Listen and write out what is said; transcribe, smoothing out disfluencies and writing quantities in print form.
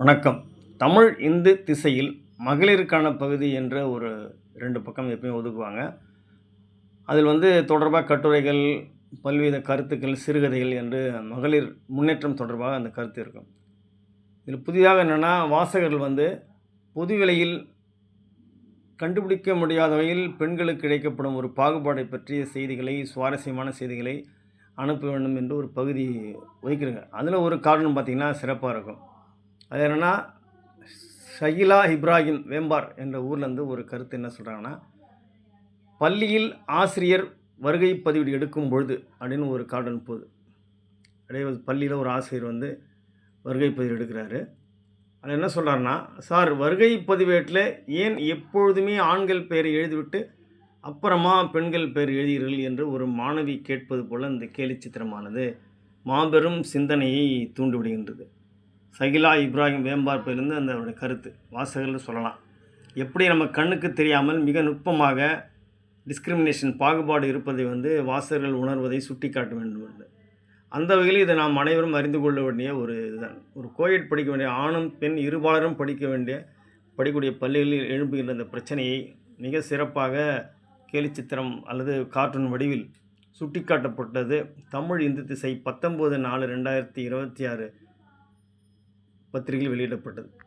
வணக்கம். தமிழ் இந்து திசையில் மகளிருக்கான பகுதி என்ற ஒரு 2 பக்கம் எப்பயும் ஒதுக்குவாங்க. அதில் தொடர்பா கட்டுரைகள், பல்வித கருத்துக்கள், சிறுகதைகள் என்று மகளிர் முன்னேற்றம் தொடர்பாக அந்த கருத்து இருக்கும். இதில் புதிதாக என்னன்னா, வாசகர்கள் பொதுவெளியில் கண்டுபிடிக்க முடியாத வகையில் பெண்களுக்கு இழைக்கப்படும் ஒரு பாகுபாடை பற்றிய செய்திகளை, சுவாரஸ்யமான செய்திகளை அனுப்ப வேண்டும் என்று ஒரு பகுதி ஒதுக்கியிருங்க. அதில் ஒரு காரணம் பார்த்தீங்கன்னா, சிறப்பா இருக்கும். அது என்னென்னா, ஷகிலா இப்ராஹிம் வேம்பார் என்ற ஊர்லேருந்து ஒரு கருத்து என்ன சொல்கிறாங்கன்னா, பள்ளியில் ஆசிரியர் வருகை பதிவேடு எடுக்கும் பொழுது அப்படின்னு ஒரு கார்டன் போகுது. அப்படியே பள்ளியில் ஒரு ஆசிரியர் வருகை பதிவு எடுக்கிறாரு. அதில் என்ன சொல்கிறாருன்னா, சார் வருகை பதிவேட்டில் ஏன் எப்பொழுதுமே ஆண்கள் பெயரை எழுதிவிட்டு அப்புறமா பெண்கள் பெயர் எழுதுகிறீர்கள் என்று ஒரு மாணவி கேட்பது போல் இந்த கேலி சித்திரமானது மாபெரும் சிந்தனையை தூண்டிவிடுகின்றது. ஷகிலா இப்ராஹிம் வேம்பார் பேர்லேருந்து அந்த கருத்து வாசகர்கள் சொல்லலாம். எப்படி நம்ம கண்ணுக்கு தெரியாமல் மிக நுட்பமாக டிஸ்கிரிமினேஷன் பாகுபாடு இருப்பதை வாசகர்கள் உணர்வதை சுட்டி காட்ட வேண்டும் என்று. அந்த வகையில் இதை நாம் அனைவரும் அறிந்து கொள்ள வேண்டிய ஒரு இதுதான். ஒரு கோயட் படிக்க வேண்டிய ஆணும் பெண் இருபாலரும் படிக்கக்கூடிய பள்ளிகளில் எழுப்புகின்ற இந்த பிரச்சனையை மிக சிறப்பாக கேலி சித்திரம் அல்லது கார்ட்டூன் வடிவில் சுட்டிக்காட்டப்பட்டது தமிழ் இந்து திசை 19/4/2026 பத்திரிகையில் வெளியிடப்பட்டது.